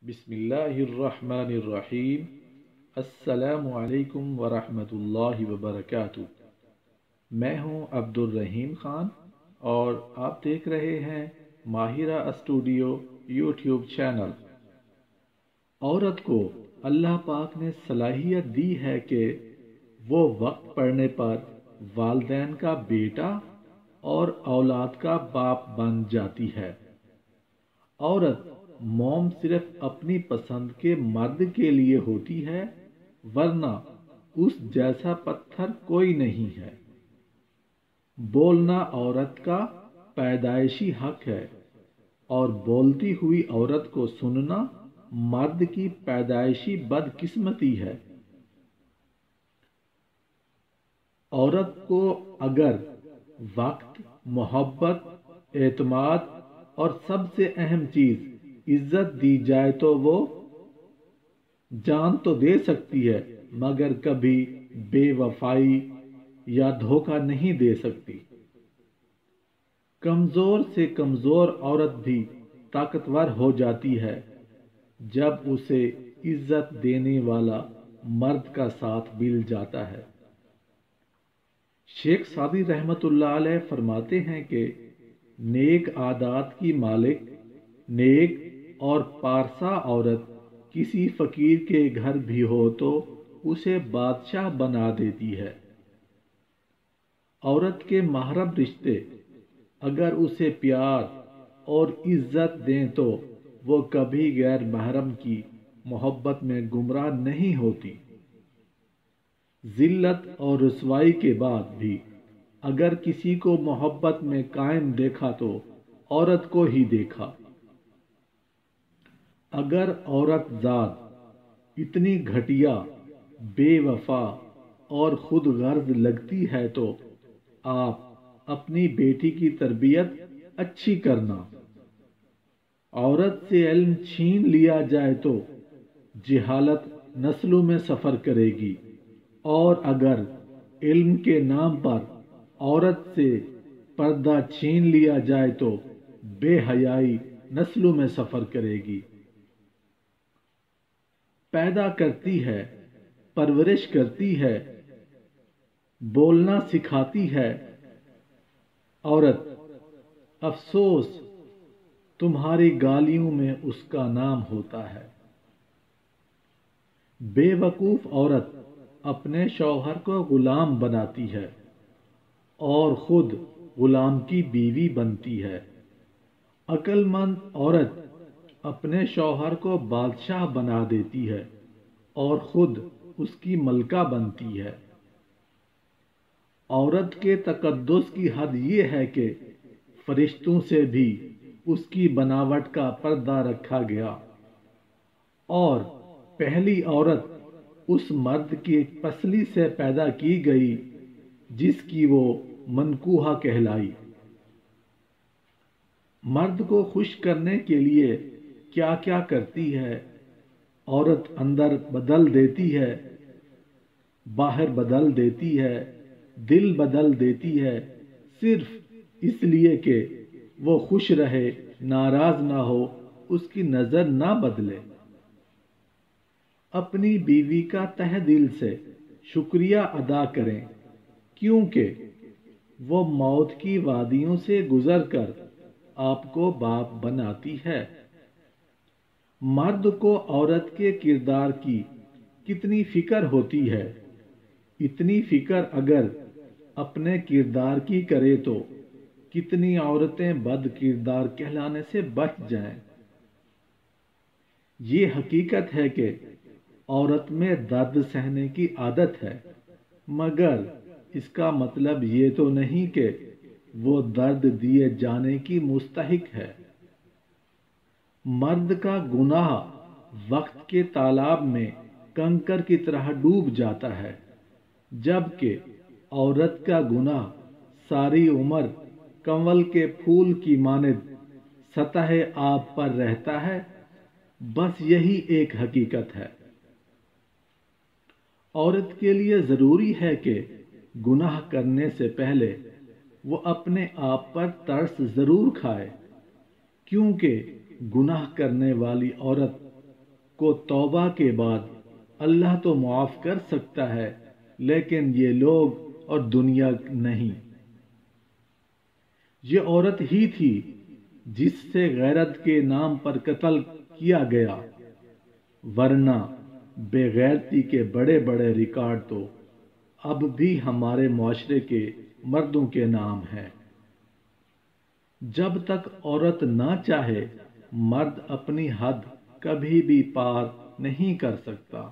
بسم اللہ الرحمن الرحیم۔ السلام علیکم ورحمۃ اللہ وبرکاتہ۔ میں ہوں عبد الرحیم خان اور آپ دیکھ رہے ہیں ماہرہ اسٹوڈیو یوٹیوب چینل۔ عورت کو اللہ پاک نے صلاحیت دی ہے کہ وہ وقت پڑنے پر والدین کا بیٹا اور اولاد کا باپ بن جاتی ہے۔ عورت موم صرف اپنی پسند کے مرد کے لیے ہوتی ہے، ورنہ اس جیسا پتھر کوئی نہیں ہے۔ بولنا عورت کا پیدائشی حق ہے اور بولتی ہوئی عورت کو سننا مرد کی پیدائشی بدقسمتی ہے۔ عورت کو اگر وقت، محبت، اعتماد اور سب سے اہم چیز عزت دی جائے تو وہ جان تو دے سکتی ہے مگر کبھی بے وفائی یا دھوکہ نہیں دے سکتی۔ کمزور سے کمزور عورت بھی طاقتور ہو جاتی ہے جب اسے عزت دینے والا مرد کا ساتھ مل جاتا ہے۔ شیخ سعدی رحمۃ اللہ علیہ فرماتے ہیں کہ نیک عادات کی مالک، نیک اور پارسا عورت کسی فقیر کے گھر بھی ہو تو اسے بادشاہ بنا دیتی ہے۔ عورت کے محرم رشتے اگر اسے پیار اور عزت دیں تو وہ کبھی غیر محرم کی محبت میں گمراہ نہیں ہوتی۔ ذلت اور رسوائی کے بعد بھی اگر کسی کو محبت میں قائم دیکھا تو عورت کو ہی دیکھا۔ اگر عورت ذات اتنی گھٹیا، بے وفا اور خود غرض لگتی ہے تو آپ اپنی بیٹی کی تربیت اچھی کرنا۔ عورت سے علم چھین لیا جائے تو جہالت نسلوں میں سفر کرے گی، اور اگر علم کے نام پر عورت سے پردہ چھین لیا جائے تو بے حیائی نسلوں میں سفر کرے گی۔ پیدا کرتی ہے، پرورش کرتی ہے، بولنا سکھاتی ہے عورت، افسوس تمہاری گالیوں میں اس کا نام ہوتا ہے۔ بے وقوف عورت اپنے شوہر کو غلام بناتی ہے اور خود غلام کی بیوی بنتی ہے۔ عقل مند عورت اپنے شوہر کو بادشاہ بنا دیتی ہے اور خود اس کی ملکہ بنتی ہے۔ عورت کے تقدس کی حد یہ ہے کہ فرشتوں سے بھی اس کی بناوٹ کا پردہ رکھا گیا، اور پہلی عورت اس مرد کی پسلی سے پیدا کی گئی جس کی وہ منکوحہ کہلائی۔ مرد کو خوش کرنے کے لیے کیا کیا کرتی ہے عورت؟ اندر بدل دیتی ہے، باہر بدل دیتی ہے، دل بدل دیتی ہے، صرف اس لیے کہ وہ خوش رہے، ناراض نہ ہو، اس کی نظر نہ بدلے۔ اپنی بیوی کا تہ دل سے شکریہ ادا کریں، کیونکہ وہ موت کی وادیوں سے گزر کر آپ کو باپ بناتی ہے۔ مرد کو عورت کے کردار کی کتنی فکر ہوتی ہے، اتنی فکر اگر اپنے کردار کی کرے تو کتنی عورتیں بد کردار کہلانے سے بچ جائیں۔ یہ حقیقت ہے کہ عورت میں درد سہنے کی عادت ہے، مگر اس کا مطلب یہ تو نہیں کہ وہ درد دیے جانے کی مستحق ہے۔ مرد کا گناہ وقت کے تالاب میں کنکر کی طرح ڈوب جاتا ہے، جبکہ عورت کا گناہ ساری عمر کنول کے پھول کی مانند سطح آب پر رہتا ہے۔ بس یہی ایک حقیقت ہے۔ عورت کے لیے ضروری ہے کہ گناہ کرنے سے پہلے وہ اپنے آپ پر ترس ضرور کھائے، کیونکہ گناہ کرنے والی عورت کو توبہ کے بعد اللہ تو معاف کر سکتا ہے، لیکن یہ لوگ اور دنیا نہیں۔ یہ عورت ہی تھی جس سے غیرت کے نام پر قتل کیا گیا، ورنہ بے غیرتی کے بڑے بڑے ریکارڈ تو اب بھی ہمارے معاشرے کے مردوں کے نام ہیں۔ جب تک عورت نہ چاہے، مرد اپنی حد کبھی بھی پار نہیں کر سکتا۔